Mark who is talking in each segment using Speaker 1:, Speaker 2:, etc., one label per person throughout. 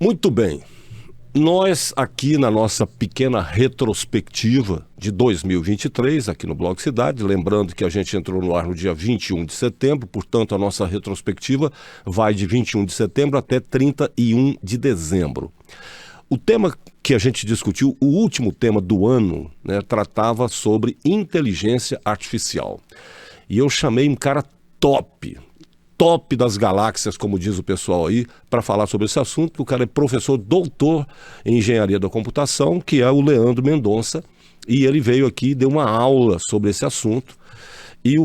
Speaker 1: Muito bem. Nós aqui na nossa pequena retrospectiva de 2023, aqui no Blog Cidade, lembrando que a gente entrou no ar no dia 21 de setembro, portanto a nossa retrospectiva vai de 21 de setembro até 31 de dezembro. O tema que a gente discutiu, o último tema do ano, né, tratava sobre inteligência artificial. E eu chamei um cara top das galáxias, como diz o pessoal aí, para falar sobre esse assunto. O cara é professor doutor em engenharia da computação, que é o Leandro Mendonça, e ele veio aqui e deu uma aula sobre esse assunto. E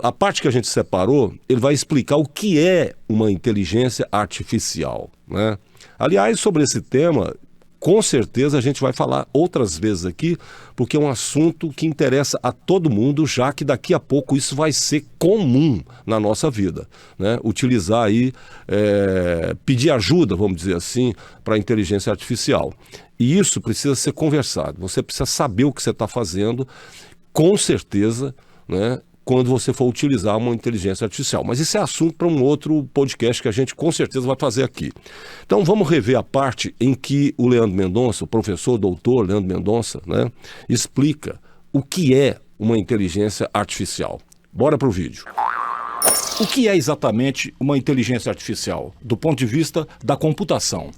Speaker 1: a parte que a gente separou, ele vai explicar o que é uma inteligência artificial, né? Aliás, sobre esse tema, com certeza a gente vai falar outras vezes aqui, porque é um assunto que interessa a todo mundo, já que daqui a pouco isso vai ser comum na nossa vida, né? Utilizar aí, pedir ajuda, vamos dizer assim, para a inteligência artificial. E isso precisa ser conversado, você precisa saber o que você está fazendo, com certeza, né? Quando você for utilizar uma inteligência artificial. Mas isso é assunto para um outro podcast que a gente com certeza vai fazer aqui. Então vamos rever a parte em que o Leandro Mendonça, o professor doutor Leandro Mendonça, né, explica o que é uma inteligência artificial. Bora para o vídeo.
Speaker 2: O que é exatamente uma inteligência artificial, do ponto de vista da computação?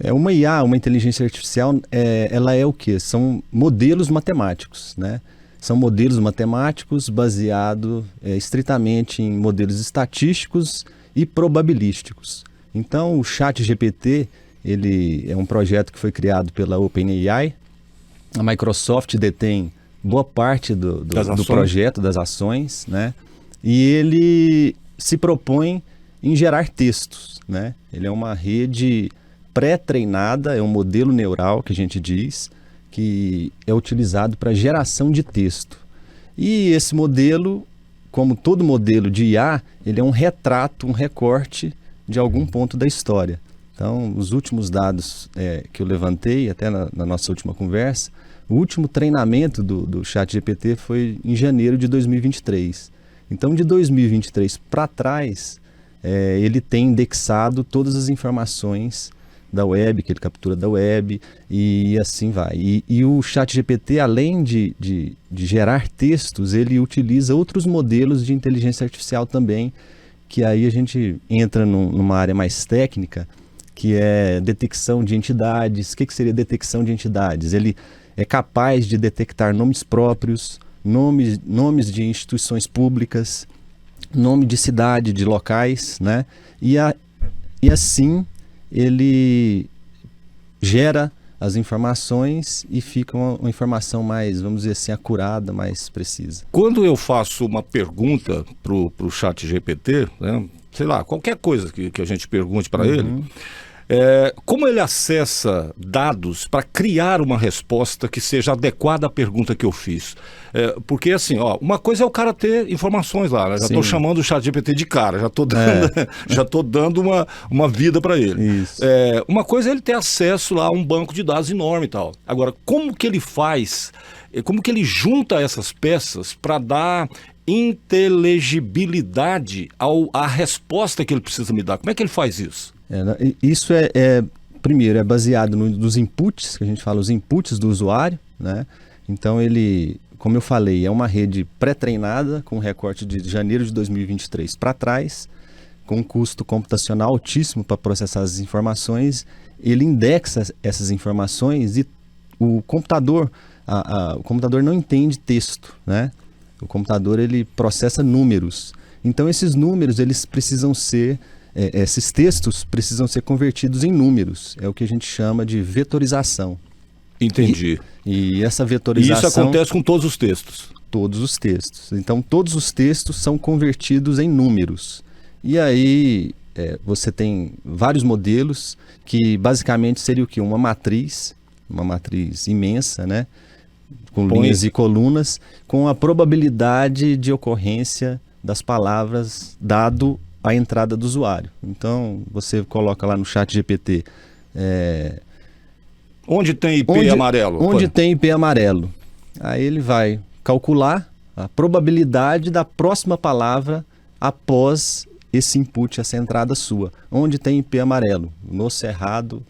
Speaker 3: Uma IA, uma inteligência artificial, ela é o quê? São modelos matemáticos, né? São modelos matemáticos baseados estritamente em modelos estatísticos e probabilísticos. Então, o ChatGPT, ele é um projeto que foi criado pela OpenAI. A Microsoft detém boa parte do projeto, das ações, né? E ele se propõe em gerar textos, né? Ele é uma rede pré-treinada, é um modelo neural que a gente diz, que é utilizado para geração de texto. E esse modelo, como todo modelo de IA, ele é um retrato, um recorte de algum ponto da história. Então, os últimos dados que eu levantei, até na nossa última conversa, o último treinamento do ChatGPT foi em janeiro de 2023. Então, de 2023 para trás, ele tem indexado todas as informações da web, que ele captura da web, e assim vai. E o ChatGPT, além de gerar textos, ele utiliza outros modelos de inteligência artificial também, que aí a gente entra numa área mais técnica, que é detecção de entidades. O que seria detecção de entidades? Ele é capaz de detectar nomes próprios, nomes de instituições públicas, nome de cidade, de locais, né? E assim ele gera as informações e fica uma informação mais, vamos dizer assim, acurada, mais precisa.
Speaker 1: Quando eu faço uma pergunta pro ChatGPT, né, sei lá, qualquer coisa que a gente pergunte para ele, como ele acessa dados para criar uma resposta que seja adequada à pergunta que eu fiz? Porque assim, uma coisa é o cara ter informações lá, né? Já estou chamando o ChatGPT de cara, já estou dando uma vida para ele. Uma coisa é ele ter acesso lá a um banco de dados enorme e tal. Agora, como que ele faz, como que ele junta essas peças para dar inteligibilidade à resposta que ele precisa me dar? Como é que ele faz isso?
Speaker 3: Isso primeiro, é baseado nos inputs, que a gente fala, os inputs do usuário, né? Então ele, como eu falei, é uma rede pré-treinada com recorte de janeiro de 2023 para trás, com um custo computacional altíssimo para processar as informações. Ele indexa essas informações e o computador não entende texto, né? O computador, ele processa números. Então esses números, eles precisam ser esses textos precisam ser convertidos em números. É o que a gente chama de vetorização.
Speaker 1: Entendi.
Speaker 3: E essa vetorização...
Speaker 1: E isso acontece com todos os textos?
Speaker 3: Todos os textos. Então, todos os textos são convertidos em números. E aí, você tem vários modelos que basicamente seria o quê? Uma matriz imensa, né? Com linhas e colunas, com a probabilidade de ocorrência das palavras dado a entrada do usuário. Então, você coloca lá no ChatGPT...
Speaker 1: Onde tem IP amarelo?
Speaker 3: Onde tem IP amarelo. Aí ele vai calcular a probabilidade da próxima palavra após esse input, essa entrada sua. Onde tem IP amarelo? No Cerrado,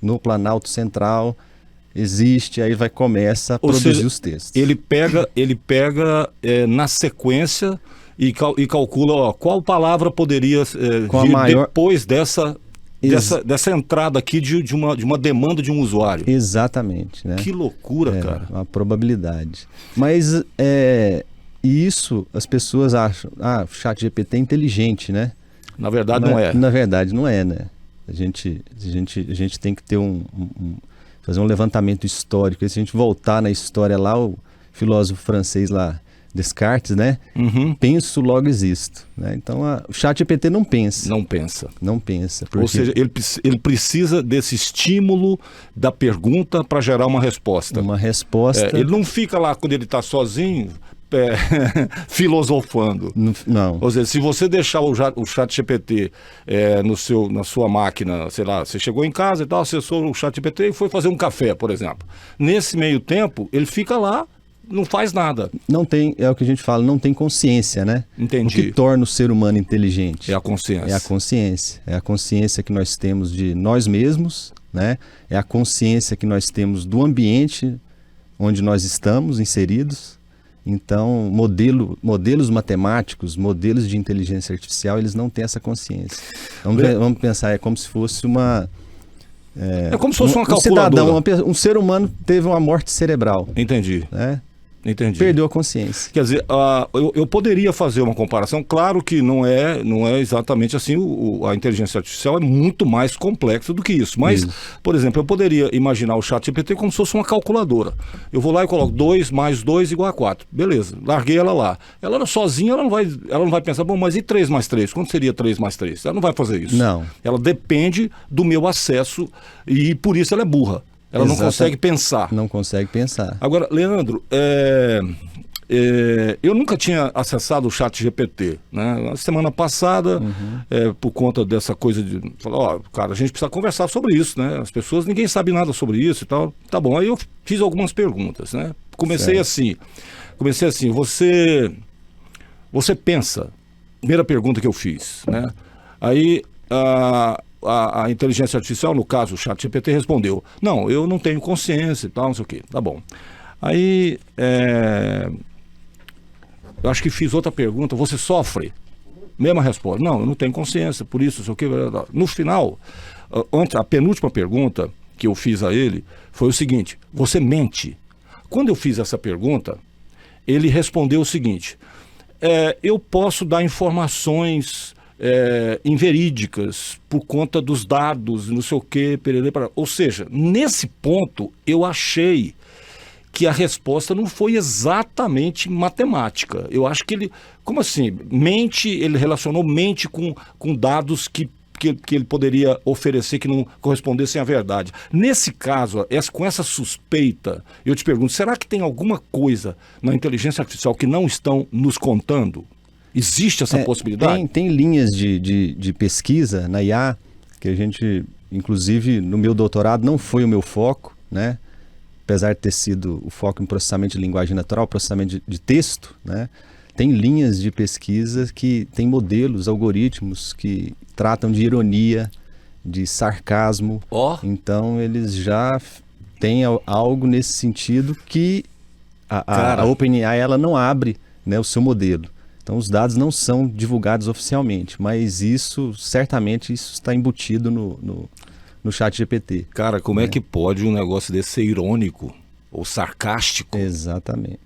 Speaker 3: no Planalto Central, existe, aí começa a produzir os textos.
Speaker 2: Ele pega na sequência e calcula, ó, qual palavra poderia vir depois dessa entrada aqui de uma demanda de um usuário.
Speaker 3: Exatamente. Né?
Speaker 2: Que loucura, cara.
Speaker 3: Uma probabilidade. Mas isso as pessoas acham, o ChatGPT é inteligente, né?
Speaker 2: Na verdade não é.
Speaker 3: Na verdade não é, né? A gente tem que ter fazer um levantamento histórico. E se a gente voltar na história lá, o filósofo francês lá, Descartes, né? Penso, logo existo. Né? Então, o ChatGPT não pensa.
Speaker 2: Não pensa.
Speaker 3: Não pensa.
Speaker 2: Ou seja, ele precisa desse estímulo da pergunta para gerar uma resposta.
Speaker 3: Uma resposta.
Speaker 2: Ele não fica lá quando ele está sozinho filosofando.
Speaker 3: Não.
Speaker 2: Ou seja, se você deixar o ChatGPT na sua máquina, sei lá, você chegou em casa e tal, acessou o ChatGPT e foi fazer um café, por exemplo. Nesse meio tempo, ele fica lá, não faz nada.
Speaker 3: Não tem, é o que a gente fala, não tem consciência, né?
Speaker 2: Entendi.
Speaker 3: O que torna o ser humano inteligente?
Speaker 2: É a consciência.
Speaker 3: É a consciência. É a consciência que nós temos de nós mesmos, né? É a consciência que nós temos do ambiente onde nós estamos inseridos. Então, modelos matemáticos, modelos de inteligência artificial, eles não têm essa consciência. Vamos pensar, é como se fosse uma...
Speaker 2: É como se fosse uma calculadora.
Speaker 3: Um ser humano teve uma morte cerebral.
Speaker 2: Entendi.
Speaker 3: Né?
Speaker 2: Entendi.
Speaker 3: Perdeu a consciência.
Speaker 2: Quer dizer, eu poderia fazer uma comparação, claro que não é exatamente assim, a inteligência artificial é muito mais complexa do que isso, mas, por exemplo, eu poderia imaginar o ChatGPT como se fosse uma calculadora. Eu vou lá e coloco 2 mais 2 igual a 4, beleza, larguei ela lá. Ela sozinha, ela não vai pensar, bom, mas e 3 mais 3? Quanto seria 3 mais 3? Ela não vai fazer isso.
Speaker 3: Não.
Speaker 2: Ela depende do meu acesso e por isso ela é burra. Ela não consegue pensar.
Speaker 3: Não consegue pensar.
Speaker 2: Agora, Leandro, eu nunca tinha acessado o ChatGPT, né? Na semana passada, por conta dessa coisa de falar, cara, a gente precisa conversar sobre isso, né? As pessoas, ninguém sabe nada sobre isso e tal. Tá bom, aí eu fiz algumas perguntas, né? Comecei assim, você pensa, primeira pergunta que eu fiz, né? Aí a inteligência artificial, no caso o ChatGPT, respondeu, não, eu não tenho consciência e tal, não sei o quê, tá bom. Aí, eu acho que fiz outra pergunta, você sofre? Mesma resposta, não, eu não tenho consciência, por isso, não sei o quê. No final, a penúltima pergunta que eu fiz a ele foi o seguinte, você mente? Quando eu fiz essa pergunta, ele respondeu o seguinte, eu posso dar informações inverídicas por conta dos dados, não sei o quê, ou seja, nesse ponto eu achei que a resposta não foi exatamente matemática. Eu acho que ele, como assim, ele relacionou mente com dados que ele poderia oferecer que não correspondessem à verdade. Nesse caso, com essa suspeita, eu te pergunto, será que tem alguma coisa na inteligência artificial que não estão nos contando? Existe essa possibilidade?
Speaker 3: Tem linhas de pesquisa na IA, que a gente, inclusive, no meu doutorado, não foi o meu foco, né? Apesar de ter sido o foco em processamento de linguagem natural, processamento de texto, né? Tem linhas de pesquisa que tem modelos, algoritmos que tratam de ironia, de sarcasmo. Então, eles já têm algo nesse sentido que a OpenAI ela não abre, né, o seu modelo. Então, os dados não são divulgados oficialmente, mas certamente isso está embutido no ChatGPT.
Speaker 2: Cara, como é que pode um negócio desse ser irônico ou sarcástico?
Speaker 3: Exatamente,